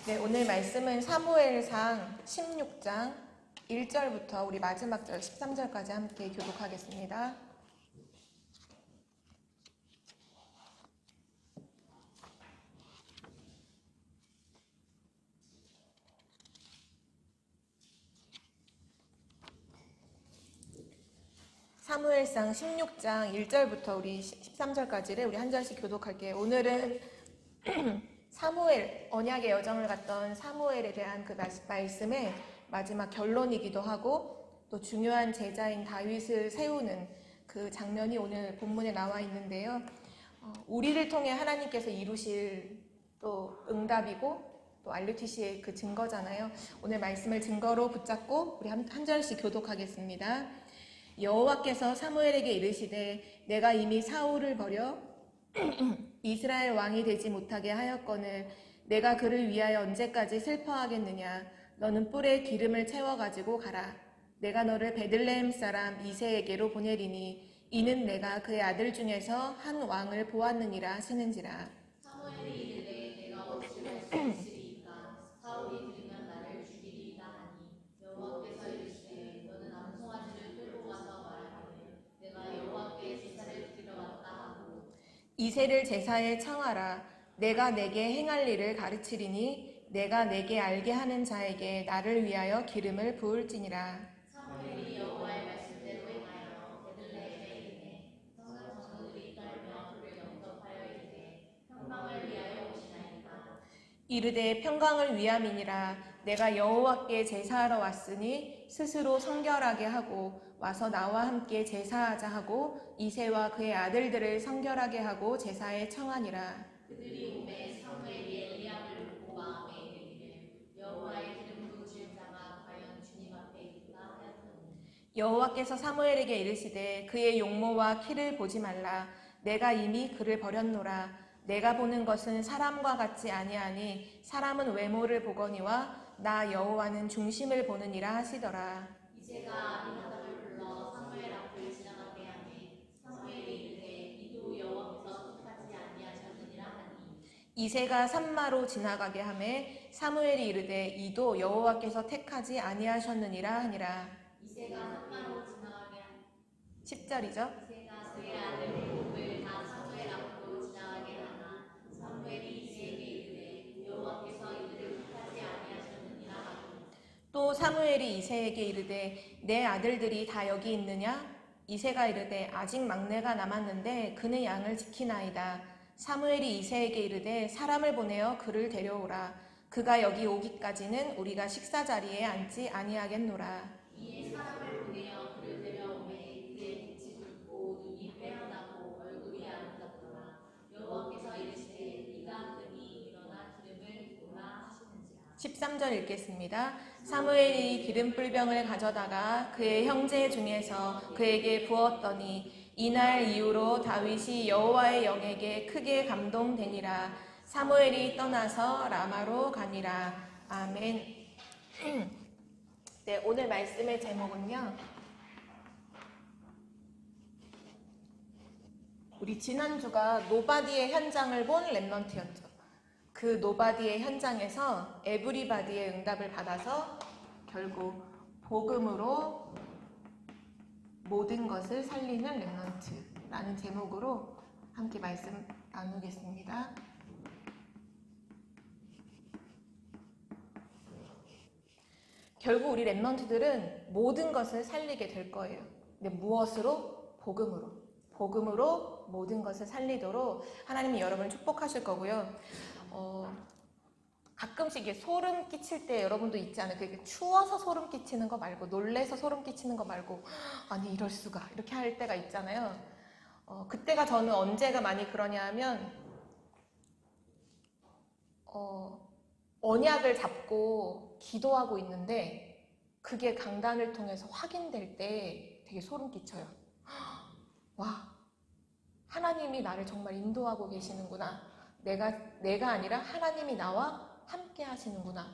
네, 오늘 말씀은 사무엘상 16장 1절부터 우리 마지막 절 13절까지 함께 교독하겠습니다. 사무엘상 16장 1절부터 우리 13절까지를 우리 한 절씩 교독할게요. 오늘은 사무엘, 언약의 여정을 갔던 사무엘에 대한 그 말씀의 마지막 결론이기도 하고 또 중요한 제자인 다윗을 세우는 그 장면이 오늘 본문에 나와 있는데요. 우리를 통해 하나님께서 이루실 또 응답이고 또 RUTC의 그 증거잖아요. 오늘 말씀을 증거로 붙잡고 우리 한 절씩 교독하겠습니다. 여호와께서 사무엘에게 이르시되 내가 이미 사울을 버려 이스라엘 왕이 되지 못하게 하였거늘 내가 그를 위하여 언제까지 슬퍼하겠느냐. 너는 뿔에 기름을 채워가지고 가라. 내가 너를 베들레헴 사람 이새에게로 보내리니 이는 내가 그의 아들 중에서 한 왕을 보았느니라 하시는지라. 사무엘이 이르되 내가 어찌 할 수 있으리이까. 사울이 들으면 나를 죽이리이다 하니 여호와께서 이르시되 너는 암송아지를 끌고 가서 말하기를 내가 여호와께 제사를 드리러 왔다 하고 이새를 제사에 청하라. 내가 내게 행할 일을 가르치리니 내가 내게 알게 하는 자에게 나를 위하여 기름을 부을지니라. 사무엘이 여호와의 말씀대로 행하여 베들레헴에 이르매 성읍들이 떨며 그를 영접하여 이르되 평강을 위하여 오시나이다. 이르되 평강을 위함이니라. 내가 여호와께 제사하러 왔으니 스스로 성결하게 하고 와서 나와 함께 제사하자 하고 이새와 그의 아들들을 성결하게 하고 제사에 청하니라. 그들이 오매 사무엘이 엘리야를 보고 마음에 이르기를 여호와의 기름 부으실 자가 과연 주님 앞에 있다 하였더니 여호와께서 사무엘에게 이르시되 그의 용모와 키를 보지 말라. 내가 이미 그를 버렸노라. 내가 보는 것은 사람과 같지 아니하니 사람은 외모를 보거니와 나 여호와는 중심을 보느니라 하시더라. 이새가 아비나답을 불러 사무엘 앞을 지나가게 하매 사무엘이 이르되 이도 여호와께서 택하지 아니하셨느니라 하니 이새가 산마로 지나가게 하매 사무엘이 이르되 이도 여호와께서 택하지 아니하셨느니라 하니라. 이새가 산마로 지나가게 하니 10절이죠. 이새가 그의 아들 곱을 다 사무엘 앞으로 지나가게 하나 사무엘이 이새에게 이르되 여호와께서 이들을 택하지 아니하셨느니라 하고 또 사무엘이 이새에게 이르되 내 아들들이 다 여기 있느냐? 이새가 이르되 아직 막내가 남았는데 그는 양을 지키나이다. 사무엘이 이새에게 이르되 사람을 보내어 그를 데려오라. 그가 여기 오기까지는 우리가 식사 자리에 앉지 아니하겠노라. 이에 사람을 보내어 그를 데려오매 그의 빛이 붉고 눈이 빼어나고 얼굴이 아름답더라. 여호와께서 이르시되 네가 그니 일어나 기름을 부으라 하시는지라. 13절 읽겠습니다. 사무엘이 기름불병을 가져다가 그의 형제 중에서 그에게 부었더니 이날 이후로 다윗이 여호와의 영에게 크게 감동되니라. 사무엘이 떠나서 라마로 가니라. 아멘. 네, 오늘 말씀의 제목은요. 우리 지난주가 노바디의 현장을 본 렘넌트였죠. 그 노바디의 현장에서 에브리바디의 응답을 받아서 결국 복음으로 모든 것을 살리는 렘넌트라는 제목으로 함께 말씀 나누겠습니다. 결국 우리 렘넌트들은 모든 것을 살리게 될 거예요. 근데 무엇으로? 복음으로 모든 것을 살리도록 하나님이 여러분을 축복하실 거고요. 가끔씩 이게 소름 끼칠 때 여러분도 있지 않아요? 그게 추워서 소름 끼치는 거 말고 놀래서 소름 끼치는 거 말고 아니 이럴 수가 이렇게 할 때가 있잖아요. 그때가 저는 언제가 많이 그러냐 하면 언약을 잡고 기도하고 있는데 그게 강단을 통해서 확인될 때 되게 소름 끼쳐요. 와, 하나님이 나를 정말 인도하고 계시는구나. 내가 아니라 하나님이 나와 함께 하시는구나.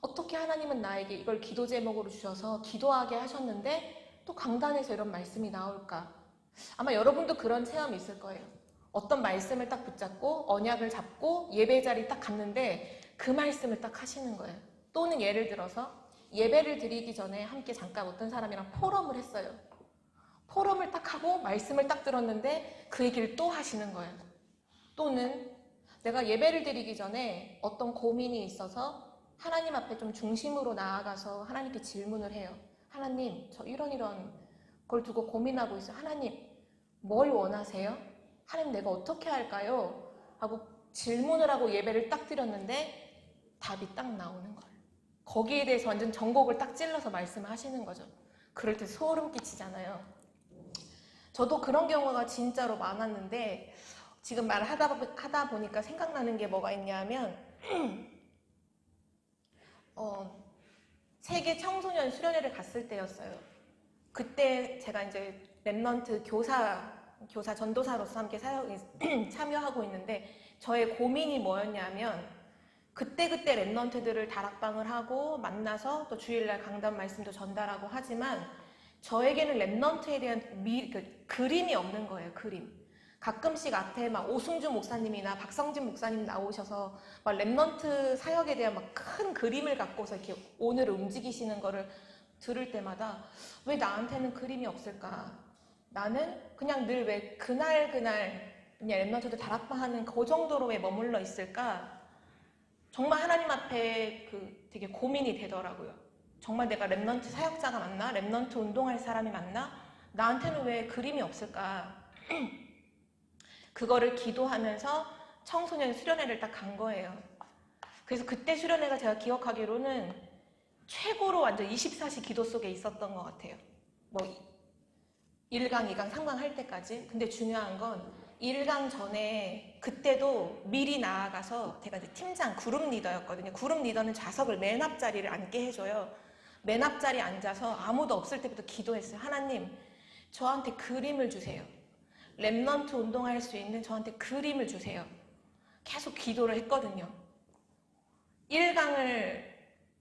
어떻게 하나님은 나에게 이걸 기도 제목으로 주셔서 기도하게 하셨는데 또 강단에서 이런 말씀이 나올까? 아마 여러분도 그런 체험이 있을 거예요. 어떤 말씀을 딱 붙잡고 언약을 잡고 예배 자리 딱 갔는데 그 말씀을 딱 하시는 거예요. 또는 예를 들어서 예배를 드리기 전에 함께 잠깐 어떤 사람이랑 포럼을 했어요. 포럼을 딱 하고 말씀을 딱 들었는데 그 얘기를 또 하시는 거예요. 또는 내가 예배를 드리기 전에 어떤 고민이 있어서 하나님 앞에 좀 중심으로 나아가서 하나님께 질문을 해요. 하나님, 저 이런 걸 두고 고민하고 있어요. 하나님, 뭘 원하세요? 하나님, 내가 어떻게 할까요? 하고 질문을 하고 예배를 딱 드렸는데 답이 딱 나오는 거예요. 거기에 대해서 완전 전곡을 딱 찔러서 말씀을 하시는 거죠. 그럴 때 소름 끼치잖아요. 저도 그런 경우가 진짜로 많았는데 지금 말을 하다 보니까 생각나는 게 뭐가 있냐면 세계 청소년 수련회를 갔을 때였어요. 그때 제가 이제 랩넌트 교사 전도사로서 함께 참여하고 있는데 저의 고민이 뭐였냐면 그때그때 랩넌트들을 다락방을 하고 만나서 또 주일날 강단 말씀도 전달하고 하지만 저에게는 랩넌트에 대한 그림이 없는 거예요. 그림. 가끔씩 앞에 막 오승주 목사님이나 박성진 목사님 나오셔서 막 랩넌트 사역에 대한 막 큰 그림을 갖고서 이렇게 오늘 움직이시는 거를 들을 때마다 왜 나한테는 그림이 없을까? 나는 그냥 늘 왜 그날 그냥 랩넌트들 다락방 하는 그 정도로 왜 머물러 있을까? 정말 하나님 앞에 되게 고민이 되더라고요. 정말 내가 랩넌트 사역자가 맞나? 랩넌트 운동할 사람이 맞나? 나한테는 왜 그림이 없을까? 그거를 기도하면서 청소년 수련회를 딱 간 거예요. 그래서 그때 수련회가 제가 기억하기로는 최고로 완전 24시 기도 속에 있었던 것 같아요. 뭐 1강, 2강, 3강 할 때까지. 근데 중요한 건 1강 전에 그때도 미리 나아가서 제가 이제 팀장 그룹 리더였거든요. 그룹 리더는 좌석을 맨 앞자리를 앉게 해줘요. 맨 앞자리에 앉아서 아무도 없을 때부터 기도했어요. 하나님, 저한테 그림을 주세요. 랩넌트 운동할 수 있는 저한테 그림을 주세요. 계속 기도를 했거든요. 1강을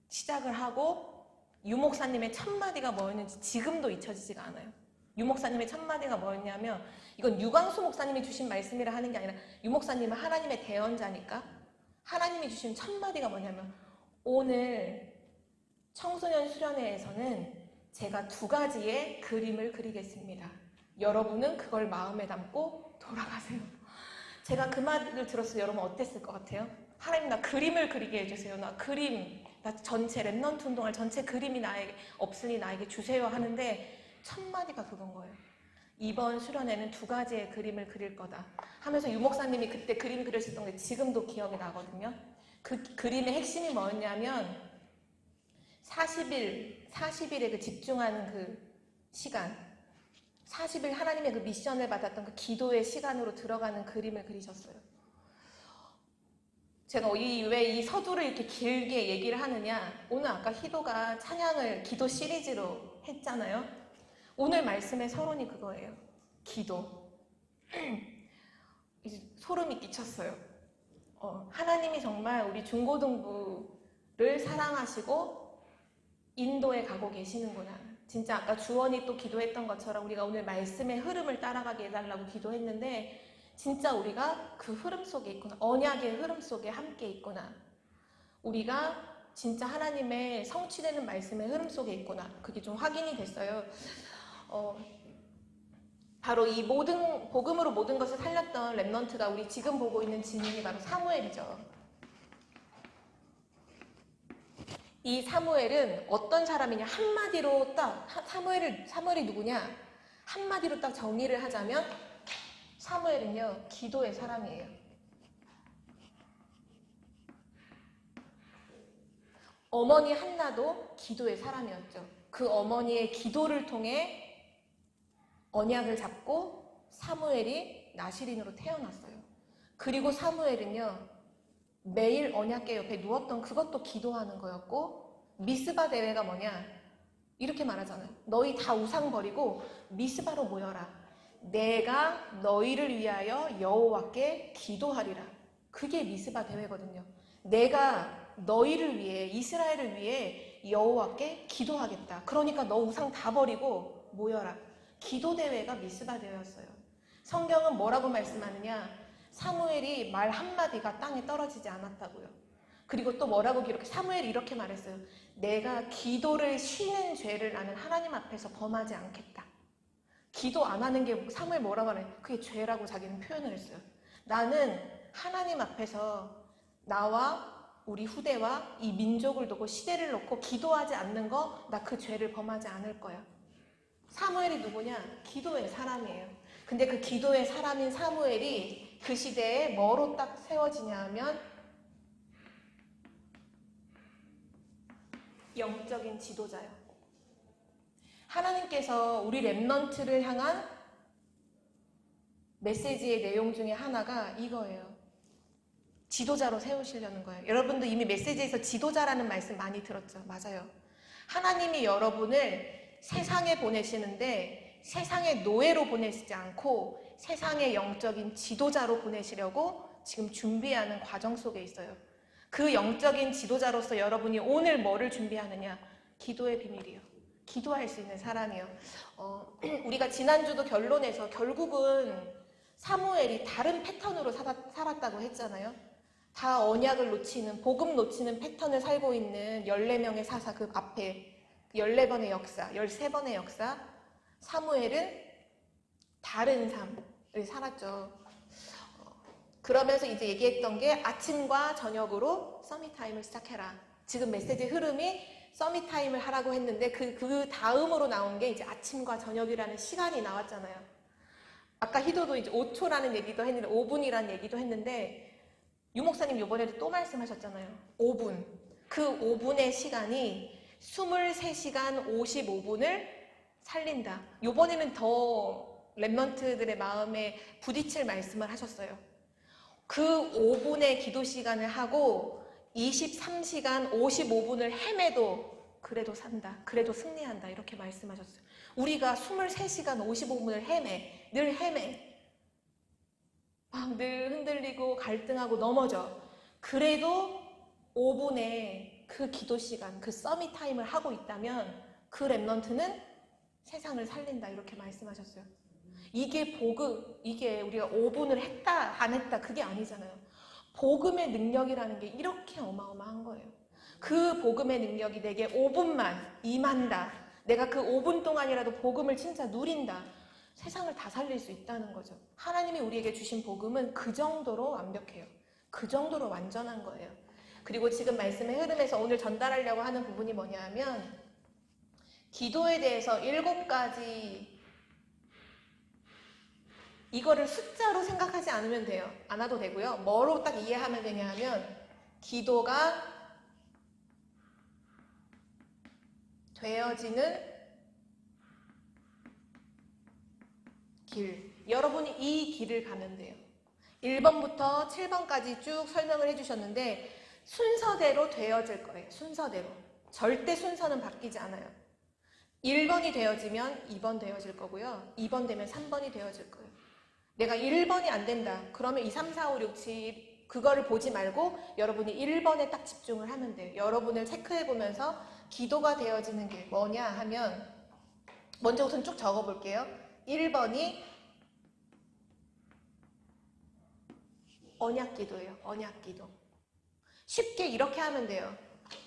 시작을 하고 유목사님의 첫마디가 뭐였는지 지금도 잊혀지지가 않아요. 유목사님의 첫마디가 뭐였냐면 이건 유광수 목사님이 주신 말씀이라 하는 게 아니라 유목사님은 하나님의 대언자니까 하나님이 주신 첫마디가 뭐냐면 오늘 청소년 수련회에서는 제가 2가지의 그림을 그리겠습니다. 여러분은 그걸 마음에 담고 돌아가세요. 제가 그 말을 들었을 때 여러분 어땠을 것 같아요? 하나님 나 그림을 그리게 해주세요. 나 전체 랩넌트 운동할 전체 그림이 없으니 나에게 주세요 하는데 첫마디가 그건 거예요. 이번 수련회는 2가지의 그림을 그릴 거다 하면서 유목사님이 그때 그림 그리셨던 게 지금도 기억이 나거든요. 그 그림의 핵심이 뭐였냐면 40일에 그 집중하는 그 시간 40일 하나님의 그 미션을 받았던 그 기도의 시간으로 들어가는 그림을 그리셨어요. 제가 왜 이 서두를 이렇게 길게 얘기를 하느냐 오늘 아까 희도가 찬양을 기도 시리즈로 했잖아요. 오늘 말씀의 서론이 그거예요. 기도. 이제 소름이 끼쳤어요. 하나님이 정말 우리 중고등부를 사랑하시고 인도에 가고 계시는구나. 진짜 아까 주원이 또 기도했던 것처럼 우리가 오늘 말씀의 흐름을 따라가게 해달라고 기도했는데 진짜 우리가 그 흐름 속에 있구나. 언약의 흐름 속에 함께 있구나. 우리가 진짜 하나님의 성취되는 말씀의 흐름 속에 있구나. 그게 좀 확인이 됐어요. 바로 이 복음으로 모든 것을 살렸던 랩넌트가 우리 지금 보고 있는 증인이 바로 사무엘이죠. 이 사무엘은 어떤 사람이냐 한마디로 딱 사무엘이 누구냐 한마디로 딱 정의를 하자면 사무엘은요 기도의 사람이에요. 어머니 한나도 기도의 사람이었죠. 그 어머니의 기도를 통해 언약을 잡고 사무엘이 나실인으로 태어났어요. 그리고 사무엘은요 매일 언약궤 옆에 누웠던 그것도 기도하는 거였고 미스바 대회가 뭐냐 이렇게 말하잖아요. 너희 다 우상 버리고 미스바로 모여라. 내가 너희를 위하여 여호와께 기도하리라. 그게 미스바 대회거든요. 내가 너희를 위해 이스라엘을 위해 여호와께 기도하겠다. 그러니까 너 우상 다 버리고 모여라. 기도 대회가 미스바 대회였어요. 성경은 뭐라고 말씀하느냐 사무엘이 말 한마디가 땅에 떨어지지 않았다고요. 그리고 또 뭐라고 기록해? 사무엘이 이렇게 말했어요. 내가 기도를 쉬는 죄를 나는 하나님 앞에서 범하지 않겠다. 기도 안 하는 게 사무엘 뭐라고 하나요? 그게 죄라고 자기는 표현을 했어요. 나는 하나님 앞에서 나와 우리 후대와 이 민족을 두고 시대를 놓고 기도하지 않는 거, 나 그 죄를 범하지 않을 거야. 사무엘이 누구냐? 기도의 사람이에요. 근데 그 기도의 사람인 사무엘이 그 시대에 뭐로 딱 세워지냐 하면 영적인 지도자요. 하나님께서 우리 렘넌트를 향한 메시지의 내용 중에 하나가 이거예요. 지도자로 세우시려는 거예요. 여러분도 이미 메시지에서 지도자라는 말씀 많이 들었죠? 맞아요. 하나님이 여러분을 세상에 보내시는데 세상의 노예로 보내시지 않고 세상의 영적인 지도자로 보내시려고 지금 준비하는 과정 속에 있어요. 그 영적인 지도자로서 여러분이 오늘 뭐를 준비하느냐? 기도의 비밀이요. 기도할 수 있는 사람이요. 우리가 지난주도 결론에서 결국은 사무엘이 다른 패턴으로 살았다고 했잖아요. 다 언약을 놓치는, 복음 놓치는 패턴을 살고 있는 14명의 사사 그 앞에 14번의 역사, 13번의 역사, 사무엘은 다른 삶을 살았죠. 그러면서 이제 얘기했던 게 아침과 저녁으로 서밋타임을 시작해라. 지금 메시지 흐름이 서밋타임을 하라고 했는데 그 다음으로 나온 게 이제 아침과 저녁이라는 시간이 나왔잖아요. 아까 희도도 이제 5초라는 얘기도 했는데 5분이라는 얘기도 했는데 유 목사님 이번에도 또 말씀하셨잖아요. 5분. 그 5분의 시간이 23시간 55분을 살린다. 이번에는 더 렘넌트들의 마음에 부딪힐 말씀을 하셨어요. 그 5분의 기도 시간을 하고 23시간 55분을 헤매도 그래도 산다. 그래도 승리한다. 이렇게 말씀하셨어요. 우리가 23시간 55분을 늘 헤매. 막 늘 흔들리고 갈등하고 넘어져. 그래도 5분의 그 기도 시간, 그 서밋 타임을 하고 있다면 그 렘넌트는 세상을 살린다. 이렇게 말씀하셨어요. 이게 복음, 이게 우리가 5분을 했다, 안 했다, 그게 아니잖아요. 복음의 능력이라는 게 이렇게 어마어마한 거예요. 그 복음의 능력이 내게 5분만 임한다. 내가 그 5분 동안이라도 복음을 진짜 누린다. 세상을 다 살릴 수 있다는 거죠. 하나님이 우리에게 주신 복음은 그 정도로 완벽해요. 그 정도로 완전한 거예요. 그리고 지금 말씀의 흐름에서 오늘 전달하려고 하는 부분이 뭐냐 하면 기도에 대해서 7가지 이거를 숫자로 생각하지 않으면 돼요. 않아도 되고요. 뭐로 딱 이해하면 되냐 하면 기도가 되어지는 길. 여러분이 이 길을 가면 돼요. 1번부터 7번까지 쭉 설명을 해주셨는데 순서대로 되어질 거예요. 순서대로. 절대 순서는 바뀌지 않아요. 1번이 되어지면 2번 되어질 거고요. 2번 되면 3번이 되어질 거예요. 내가 1번이 안 된다. 그러면 2, 3, 4, 5, 6, 7 그거를 보지 말고 여러분이 1번에 딱 집중을 하면 돼요. 여러분을 체크해보면서 기도가 되어지는 게 뭐냐 하면 먼저 우선 쭉 적어볼게요. 1번이 언약기도예요. 언약기도. 쉽게 이렇게 하면 돼요.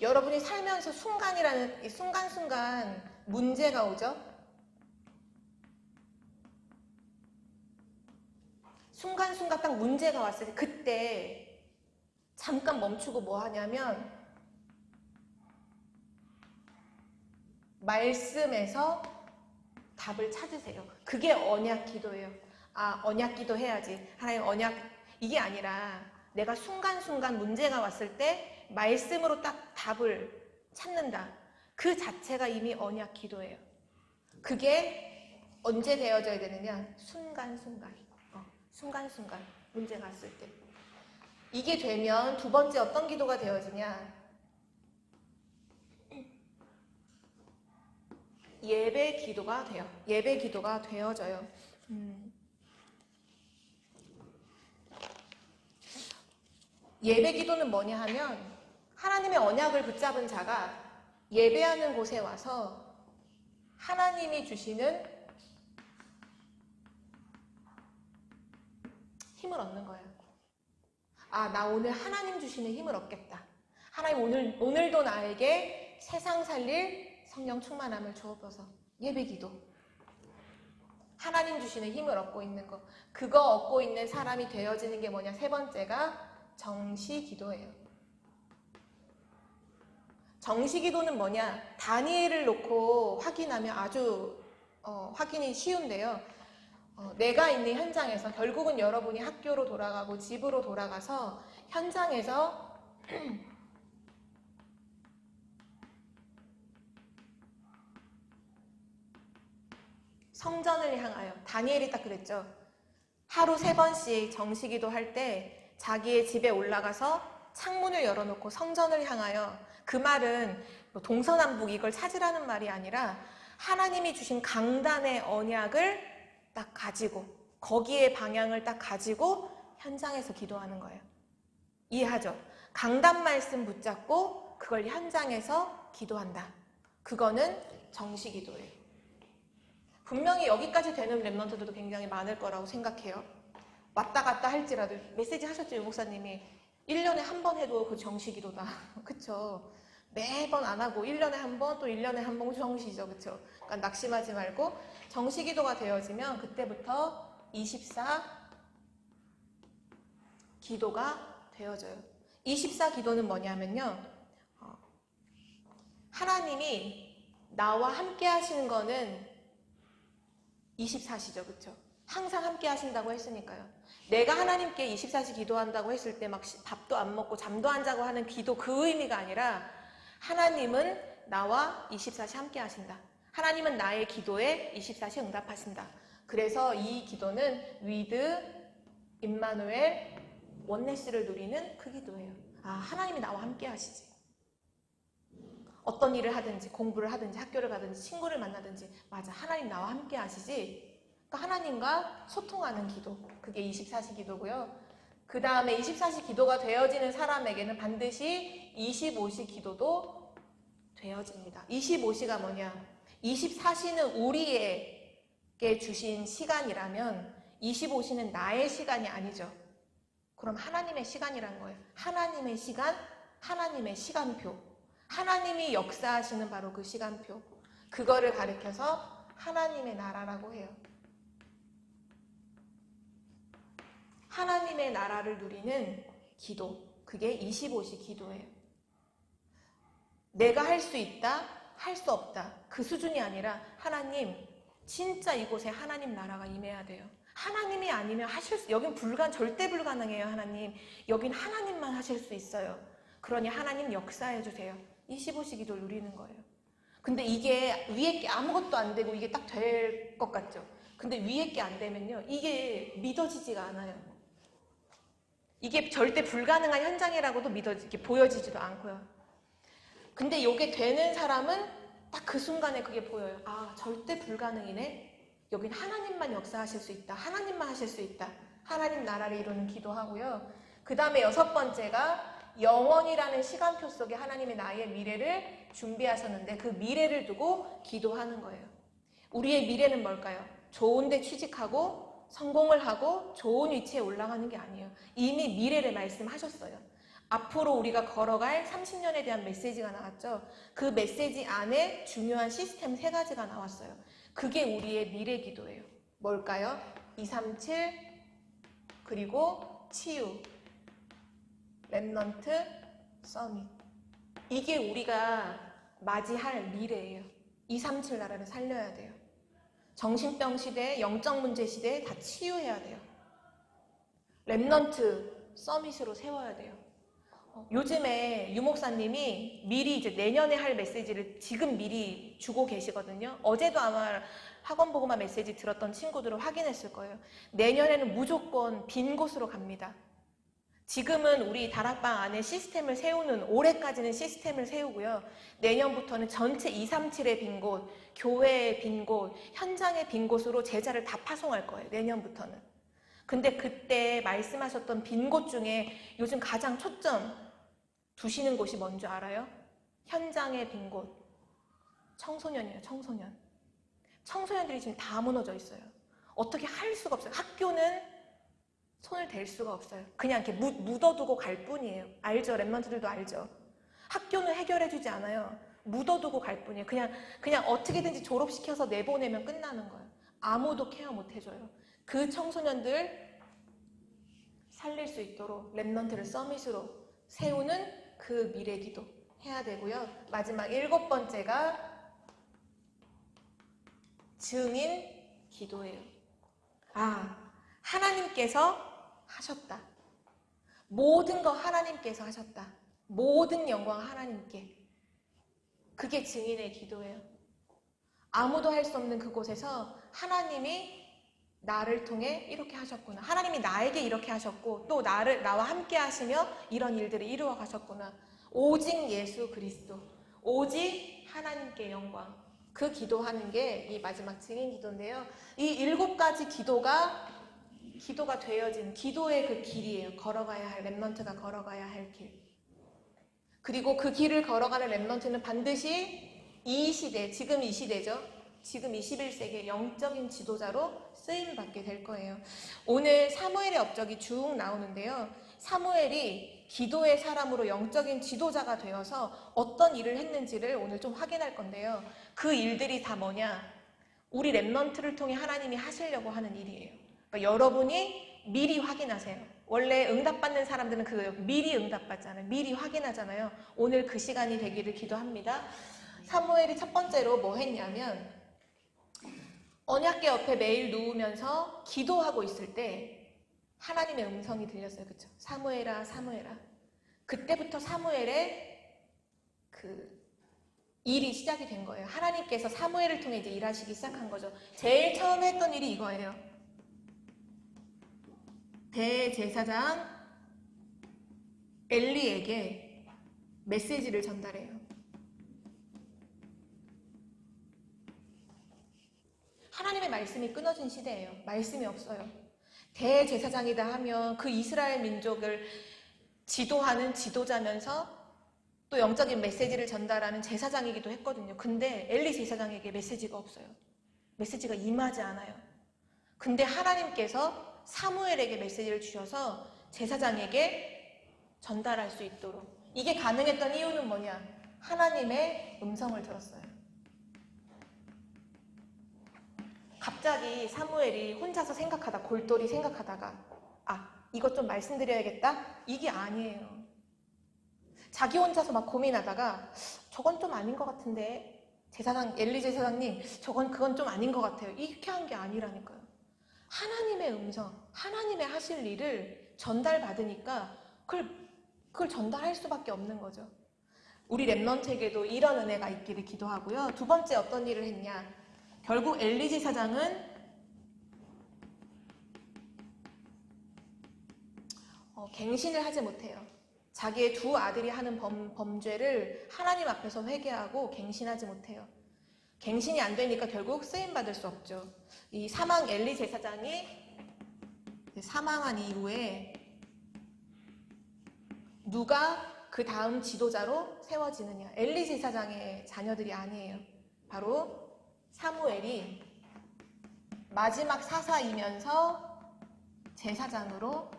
여러분이 살면서 순간이라는 이 순간순간 문제가 오죠. 순간순간 딱 문제가 왔을 때 그때 잠깐 멈추고 뭐 하냐면 말씀에서 답을 찾으세요. 그게 언약 기도예요. 아, 언약 기도 해야지. 하나님 언약 이게 아니라 내가 순간순간 문제가 왔을 때 말씀으로 딱 답을 찾는다. 그 자체가 이미 언약 기도예요. 그게 언제 되어져야 되느냐? 순간순간. 순간순간 문제가 왔을 때. 이게 되면 두 번째 어떤 기도가 되어지냐? 예배 기도가 돼요. 예배 기도가 되어져요. 예배 기도는 뭐냐 하면 하나님의 언약을 붙잡은 자가 예배하는 곳에 와서 하나님이 주시는 힘을 얻는 거예요. 아, 나 오늘 하나님 주시는 힘을 얻겠다. 하나님 오늘도 나에게 세상 살릴 성령 충만함을 주옵소서. 예배기도. 하나님 주시는 힘을 얻고 있는 거. 그거 얻고 있는 사람이 되어지는 게 뭐냐? 세 번째가 정시기도예요. 정시기도는 뭐냐? 다니엘을 놓고 확인하면 아주 확인이 쉬운데요. 내가 있는 현장에서 결국은 여러분이 학교로 돌아가고 집으로 돌아가서 현장에서 성전을 향하여, 다니엘이 딱 그랬죠. 하루 3번씩 정시기도 할 때 자기의 집에 올라가서 창문을 열어놓고 성전을 향하여, 그 말은 뭐 동서남북 이걸 찾으라는 말이 아니라 하나님이 주신 강단의 언약을 딱 가지고, 거기에 방향을 딱 가지고 현장에서 기도하는 거예요. 이해하죠? 강단 말씀 붙잡고 그걸 현장에서 기도한다. 그거는 정시기도예요. 분명히 여기까지 되는 랩런트들도 굉장히 많을 거라고 생각해요. 왔다 갔다 할지라도. 메시지 하셨죠, 유 목사님이. 1년에 한 번 해도 그 정시기도다. 그쵸? 매번 안 하고 1년에 한 번, 또 1년에 한 번 정시죠. 그쵸? 그러니까 낙심하지 말고 정시기도가 되어지면 그때부터 24 기도가 되어져요. 24 기도는 뭐냐면요. 하나님이 나와 함께 하시는 거는 24시죠. 그쵸? 항상 함께 하신다고 했으니까요. 내가 하나님께 24시 기도한다고 했을 때 막 밥도 안 먹고 잠도 안 자고 하는 기도, 그 의미가 아니라 하나님은 나와 24시 함께 하신다. 하나님은 나의 기도에 24시 응답하신다. 그래서 이 기도는 위드 임마누엘 원네스를 누리는 그 기도예요. 아, 하나님이 나와 함께 하시지. 어떤 일을 하든지, 공부를 하든지, 학교를 가든지, 친구를 만나든지, 맞아, 하나님 나와 함께 하시지. 그러니까 하나님과 소통하는 기도, 그게 24시 기도고요. 그 다음에 24시 기도가 되어지는 사람에게는 반드시 25시 기도도 되어집니다. 25시가 뭐냐? 24시는 우리에게 주신 시간이라면 25시는 나의 시간이 아니죠. 그럼 하나님의 시간이라는 거예요. 하나님의 시간, 하나님의 시간표. 하나님이 역사하시는 바로 그 시간표. 그거를 가리켜서 하나님의 나라라고 해요. 하나님의 나라를 누리는 기도. 그게 25시 기도예요. 내가 할 수 있다, 할 수 없다. 그 수준이 아니라 하나님, 진짜 이곳에 하나님 나라가 임해야 돼요. 하나님이 아니면 여긴 절대 불가능해요. 하나님. 여긴 하나님만 하실 수 있어요. 그러니 하나님 역사해 주세요. 25시 기도를 누리는 거예요. 근데 이게 위에 게 아무것도 안 되고 이게 딱 될 것 같죠? 근데 위에 게 안 되면요, 이게 믿어지지가 않아요. 이게 절대 불가능한 현장이라고도 보여지지도 않고요. 근데 이게 되는 사람은 딱 그 순간에 그게 보여요. 아, 절대 불가능이네. 여긴 하나님만 역사하실 수 있다. 하나님만 하실 수 있다. 하나님 나라를 이루는 기도하고요. 그 다음에 6번째가 영원이라는 시간표 속에 하나님이 나의 미래를 준비하셨는데 그 미래를 두고 기도하는 거예요. 우리의 미래는 뭘까요? 좋은 데 취직하고 성공을 하고 좋은 위치에 올라가는 게 아니에요. 이미 미래를 말씀하셨어요. 앞으로 우리가 걸어갈 30년에 대한 메시지가 나왔죠. 그 메시지 안에 중요한 시스템 3가지가 나왔어요. 그게 우리의 미래 기도예요. 뭘까요? 237 그리고 치유, 랩넌트, 서밋. 이게 우리가 맞이할 미래예요. 237 나라를 살려야 돼요. 정신병 시대, 영적 문제 시대에 다 치유해야 돼요. 랩넌트, 서밋으로 세워야 돼요. 요즘에 유 목사님이 미리 이제 내년에 할 메시지를 지금 미리 주고 계시거든요. 어제도 아마 학원 보고만 메시지 들었던 친구들은 확인했을 거예요. 내년에는 무조건 빈 곳으로 갑니다. 지금은 우리 다락방 안에 시스템을 세우는, 올해까지는 시스템을 세우고요. 내년부터는 전체 237의 빈 곳, 교회의 빈 곳, 현장의 빈 곳으로 제자를 다 파송할 거예요. 내년부터는. 근데 그때 말씀하셨던 빈 곳 중에 요즘 가장 초점 두시는 곳이 뭔지 알아요? 현장의 빈 곳. 청소년이에요. 청소년. 청소년들이 지금 다 무너져 있어요. 어떻게 할 수가 없어요. 학교는 손을 댈 수가 없어요. 그냥 이렇게 묻어두고 갈 뿐이에요. 알죠? 랩런트들도 알죠? 학교는 해결해주지 않아요. 묻어두고 갈 뿐이에요. 그냥 어떻게든지 졸업시켜서 내보내면 끝나는 거예요. 아무도 케어 못 해줘요. 그 청소년들 살릴 수 있도록 랩넌트를 서밋으로 세우는 그 미래 기도 해야 되고요. 마지막 7번째가 증인 기도예요. 하나님께서 하셨다. 모든 거 하나님께서 하셨다. 모든 영광 하나님께. 그게 증인의 기도예요. 아무도 할 수 없는 그곳에서 하나님이 나를 통해 이렇게 하셨구나. 하나님이 나에게 이렇게 하셨고 또 나와 함께 하시며 이런 일들을 이루어 가셨구나. 오직 예수 그리스도. 오직 하나님께 영광. 그 기도하는 게 이 마지막 증인 기도인데요. 이 7가지 기도가 되어진 기도의 그 길이에요. 걸어가야 할 랩넌트가 걸어가야 할 길. 그리고 그 길을 걸어가는 랩넌트는 반드시 이 시대, 지금 이 시대죠. 지금 21세기의 영적인 지도자로 쓰임받게 될 거예요. 오늘 사무엘의 업적이 쭉 나오는데요. 사무엘이 기도의 사람으로 영적인 지도자가 되어서 어떤 일을 했는지를 오늘 좀 확인할 건데요. 그 일들이 다 뭐냐? 우리 랩넌트를 통해 하나님이 하시려고 하는 일이에요. 그러니까 여러분이 미리 확인하세요. 원래 응답받는 사람들은 그 미리 응답받잖아요. 미리 확인하잖아요. 오늘 그 시간이 되기를 기도합니다. 사무엘이 첫 번째로 뭐 했냐면 언약궤 옆에 매일 누우면서 기도하고 있을 때 하나님의 음성이 들렸어요. 그렇죠? 사무엘아 사무엘아. 그때부터 사무엘의 그 일이 시작이 된 거예요. 하나님께서 사무엘을 통해 이제 일하시기 시작한 거죠. 제일 처음 했던 일이 이거예요. 대제사장 엘리에게 메시지를 전달해요. 하나님의 말씀이 끊어진 시대예요. 말씀이 없어요. 대제사장이다 하면 그 이스라엘 민족을 지도하는 지도자면서 또 영적인 메시지를 전달하는 제사장이기도 했거든요. 근데 엘리 제사장에게 메시지가 없어요. 메시지가 임하지 않아요. 근데 하나님께서 사무엘에게 메시지를 주셔서 제사장에게 전달할 수 있도록. 이게 가능했던 이유는 뭐냐? 하나님의 음성을 들었어요. 갑자기 사무엘이 혼자서 생각하다, 골똘히 생각하다가 이것 좀 말씀드려야겠다? 이게 아니에요. 자기 혼자서 막 고민하다가 저건 좀 아닌 것 같은데 엘리 제사장님 그건 좀 아닌 것 같아요. 이렇게 한 게 아니라니까요. 하나님의 음성, 하나님의 하실 일을 전달받으니까 그걸 전달할 수밖에 없는 거죠. 우리 랩넌트에게도 이런 은혜가 있기를 기도하고요. 두 번째 어떤 일을 했냐? 결국 엘리 제사장은 갱신을 하지 못해요. 자기의 두 아들이 하는 범죄를 하나님 앞에서 회개하고 갱신하지 못해요. 갱신이 안 되니까 결국 쓰임받을 수 없죠. 이 사망 엘리 제사장이 사망한 이후에 누가 그 다음 지도자로 세워지느냐? 엘리 제사장의 자녀들이 아니에요. 바로 사무엘이 마지막 사사이면서 제사장으로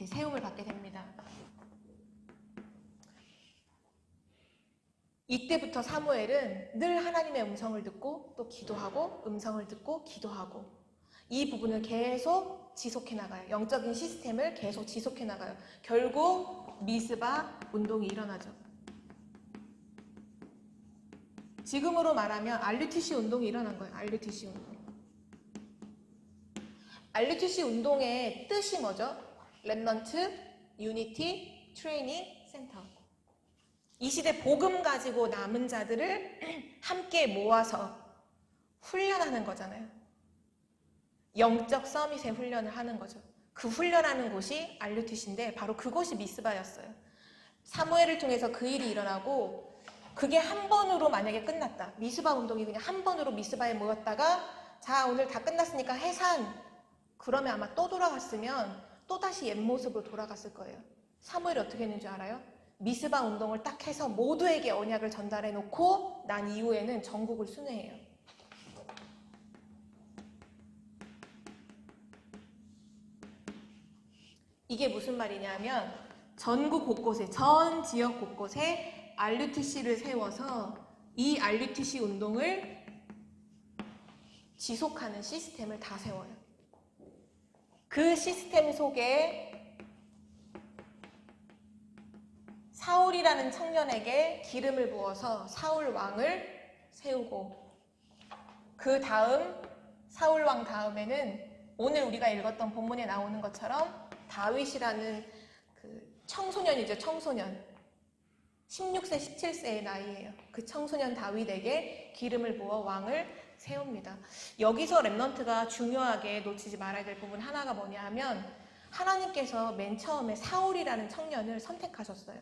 세움을 받게 됩니다. 이때부터 사무엘은 늘 하나님의 음성을 듣고 또 기도하고 음성을 듣고 기도하고 이 부분을 계속 지속해 나가요. 영적인 시스템을 계속 지속해 나가요. 결국 미스바 운동이 일어나죠. 지금으로 말하면 RUTC 운동이 일어난 거예요. RUTC 운동. RUTC 운동의 뜻이 뭐죠? 랩넌트 유니티 트레이닝 센터. 이 시대 복음 가지고 남은 자들을 함께 모아서 훈련하는 거잖아요. 영적 서밋의 훈련을 하는 거죠. 그 훈련하는 곳이 RUTC인데 바로 그곳이 미스바였어요. 사무엘을 통해서 그 일이 일어나고 그게 한 번으로 만약에 끝났다. 미스바 운동이 그냥 한 번으로 미스바에 모였다가 자 오늘 다 끝났으니까 해산. 그러면 아마 또 돌아갔으면 또다시 옛 모습으로 돌아갔을 거예요. 사무엘이 어떻게 했는지 알아요? 미스바 운동을 딱 해서 모두에게 언약을 전달해 놓고 난 이후에는 전국을 순회해요. 이게 무슨 말이냐면 전국 곳곳에, 전 지역 곳곳에 RUTC를 세워서 이 RUTC 운동을 지속하는 시스템을 다 세워요. 그 시스템 속에 사울이라는 청년에게 기름을 부어서 사울 왕을 세우고, 그 다음 사울 왕 다음에는 오늘 우리가 읽었던 본문에 나오는 것처럼 다윗이라는 그 청소년이죠. 청소년. 16세, 17세의 나이예요. 그 청소년 다윗에게 기름을 부어 왕을 세웁니다. 여기서 렘넌트가 중요하게 놓치지 말아야 될 부분 하나가 뭐냐 하면, 하나님께서 맨 처음에 사울이라는 청년을 선택하셨어요.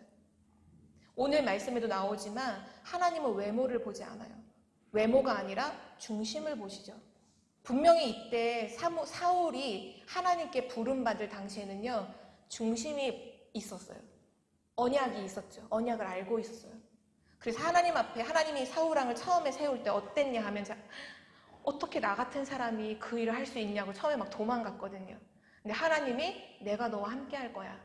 오늘 말씀에도 나오지만 하나님은 외모를 보지 않아요. 외모가 아니라 중심을 보시죠. 분명히 이때 사울이 하나님께 부름받을 당시에는요, 중심이 있었어요. 언약이 있었죠. 언약을 알고 있었어요. 그래서 하나님 앞에 하나님이 사울 왕을 처음에 세울 때 어땠냐 하면, 어떻게 나 같은 사람이 그 일을 할 수 있냐고 처음에 막 도망갔거든요. 근데 하나님이 내가 너와 함께 할 거야.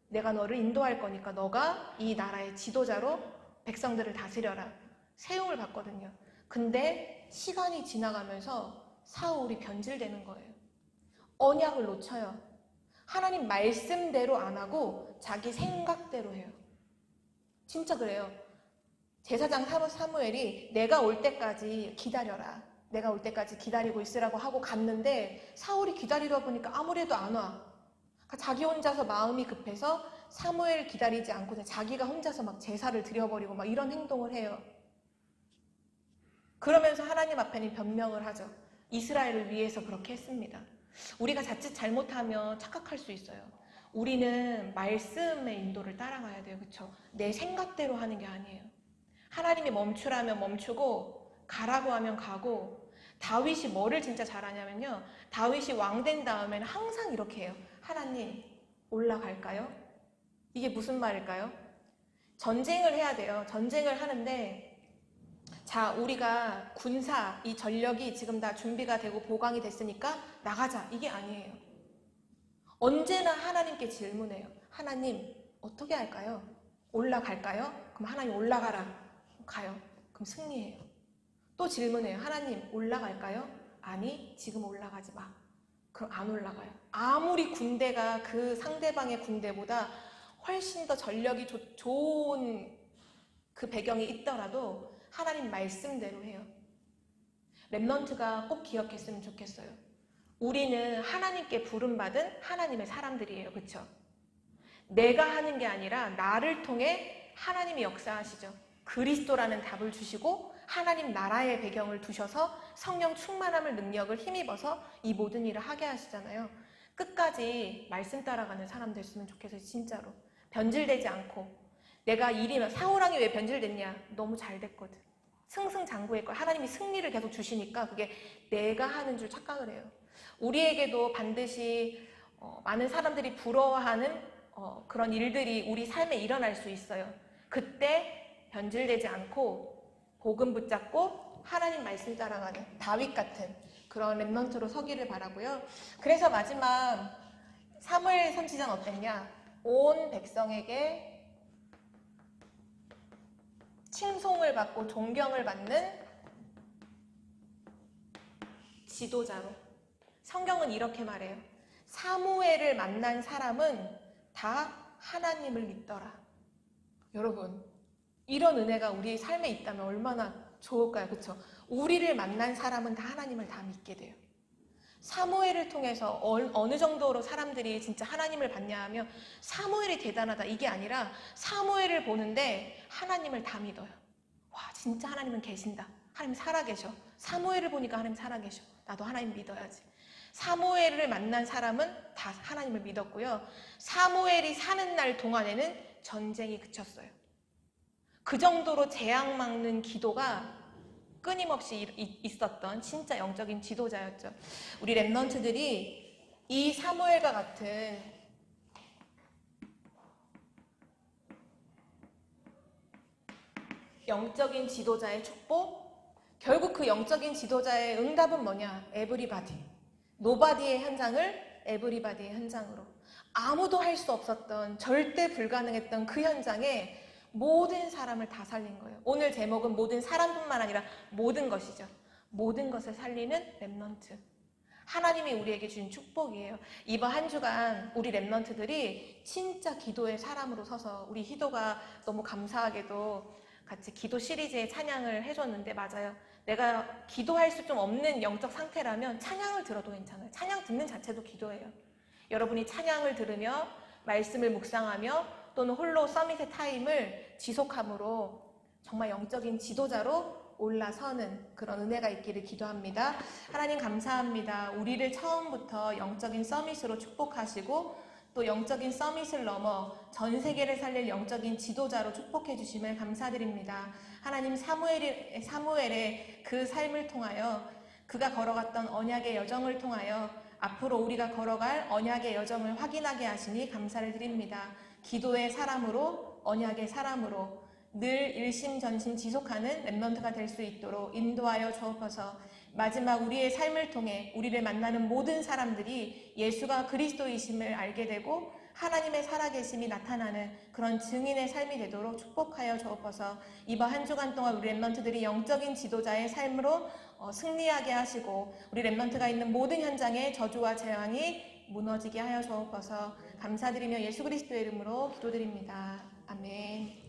내가 너를 인도할 거니까 너가 이 나라의 지도자로 백성들을 다스려라. 세움을 받거든요. 근데 시간이 지나가면서 사울이 변질되는 거예요. 언약을 놓쳐요. 하나님 말씀대로 안 하고 자기 생각대로 해요. 진짜 그래요. 제사장 사무엘이 내가 올 때까지 기다려라. 내가 올 때까지 기다리고 있으라고 하고 갔는데 사울이 기다리다 보니까 아무래도 안 와. 그러니까 자기 혼자서 마음이 급해서 사무엘 기다리지 않고 그냥 자기가 혼자서 막 제사를 드려버리고 막 이런 행동을 해요. 그러면서 하나님 앞에는 변명을 하죠. 이스라엘을 위해서 그렇게 했습니다. 우리가 자칫 잘못하면 착각할 수 있어요. 우리는 말씀의 인도를 따라가야 돼요. 그렇죠? 내 생각대로 하는 게 아니에요. 하나님이 멈추라면 멈추고 가라고 하면 가고. 다윗이 뭐를 진짜 잘하냐면요, 다윗이 왕 된 다음에는 항상 이렇게 해요. 하나님 올라갈까요? 이게 무슨 말일까요? 전쟁을 해야 돼요. 전쟁을 하는데, 자, 우리가 군사, 이 전력이 지금 다 준비가 되고 보강이 됐으니까 나가자. 이게 아니에요. 언제나 하나님께 질문해요. 하나님, 어떻게 할까요? 올라갈까요? 그럼 하나님 올라가라. 가요. 그럼 승리해요. 또 질문해요. 하나님, 올라갈까요? 아니, 지금 올라가지 마. 그럼 안 올라가요. 아무리 군대가 그 상대방의 군대보다 훨씬 더 전력이 좋은 그 배경이 있더라도 하나님 말씀대로 해요. 렘넌트가 꼭 기억했으면 좋겠어요. 우리는 하나님께 부름받은 하나님의 사람들이에요. 그렇죠? 내가 하는 게 아니라 나를 통해 하나님이 역사하시죠. 그리스도라는 답을 주시고 하나님 나라의 배경을 두셔서 성령 충만함을, 능력을 힘입어서 이 모든 일을 하게 하시잖아요. 끝까지 말씀 따라가는 사람 됐으면 좋겠어요. 진짜로. 변질되지 않고. 내가 일이면 사울왕이 왜 변질됐냐? 너무 잘 됐거든. 승승장구했고 하나님이 승리를 계속 주시니까 그게 내가 하는 줄 착각을 해요. 우리에게도 반드시 많은 사람들이 부러워하는 그런 일들이 우리 삶에 일어날 수 있어요. 그때 변질되지 않고 복음 붙잡고 하나님 말씀 따라가는 다윗 같은 그런 렘넌트로 서기를 바라고요. 그래서 마지막 사무엘 선지자는 어땠냐? 온 백성에게 칭송을 받고 존경을 받는 지도자로. 성경은 이렇게 말해요. 사무엘을 만난 사람은 다 하나님을 믿더라. 여러분, 이런 은혜가 우리 삶에 있다면 얼마나 좋을까요? 그렇죠? 우리를 만난 사람은 다 하나님을 다 믿게 돼요. 사무엘을 통해서 어느 정도로 사람들이 진짜 하나님을 받냐 하면 사무엘이 대단하다 이게 아니라 사무엘을 보는데 하나님을 다 믿어요. 와, 진짜 하나님은 계신다. 하나님 살아계셔. 사무엘을 보니까 하나님 살아계셔. 나도 하나님 믿어야지. 사무엘을 만난 사람은 다 하나님을 믿었고요. 사무엘이 사는 날 동안에는 전쟁이 그쳤어요. 그 정도로 재앙 막는 기도가 끊임없이 있었던 진짜 영적인 지도자였죠. 우리 렘넌트들이 이 사무엘과 같은 영적인 지도자의 축복, 결국 그 영적인 지도자의 응답은 뭐냐? 에브리바디. 노바디의 현장을 에브리바디의 현장으로. 아무도 할 수 없었던, 절대 불가능했던 그 현장에 모든 사람을 다 살린 거예요. 오늘 제목은 모든 사람뿐만 아니라 모든 것이죠. 모든 것을 살리는 렘넌트. 하나님이 우리에게 주신 축복이에요. 이번 한 주간 우리 렘넌트들이 진짜 기도의 사람으로 서서 우리 희도가 너무 감사하게도 같이 기도 시리즈의 찬양을 해줬는데 맞아요. 내가 기도할 수 좀 없는 영적 상태라면 찬양을 들어도 괜찮아요. 찬양 듣는 자체도 기도예요. 여러분이 찬양을 들으며 말씀을 묵상하며 또는 홀로 서밋의 타임을 지속함으로 정말 영적인 지도자로 올라서는 그런 은혜가 있기를 기도합니다. 하나님 감사합니다. 우리를 처음부터 영적인 서밋으로 축복하시고 또 영적인 서밋을 넘어 전 세계를 살릴 영적인 지도자로 축복해 주심을 감사드립니다. 하나님 사무엘의 그 삶을 통하여 그가 걸어갔던 언약의 여정을 통하여 앞으로 우리가 걸어갈 언약의 여정을 확인하게 하시니 감사를 드립니다. 기도의 사람으로 언약의 사람으로 늘 일심전심 지속하는 렘넌트가 될 수 있도록 인도하여 주옵소서. 마지막 우리의 삶을 통해 우리를 만나는 모든 사람들이 예수가 그리스도이심을 알게 되고 하나님의 살아계심이 나타나는 그런 증인의 삶이 되도록 축복하여 주옵소서. 이번 한 주간 동안 우리 렘넌트들이 영적인 지도자의 삶으로 승리하게 하시고 우리 렘넌트가 있는 모든 현장에 저주와 재앙이 무너지게 하여 주옵소서. 감사드리며 예수 그리스도의 이름으로 기도드립니다. 아멘.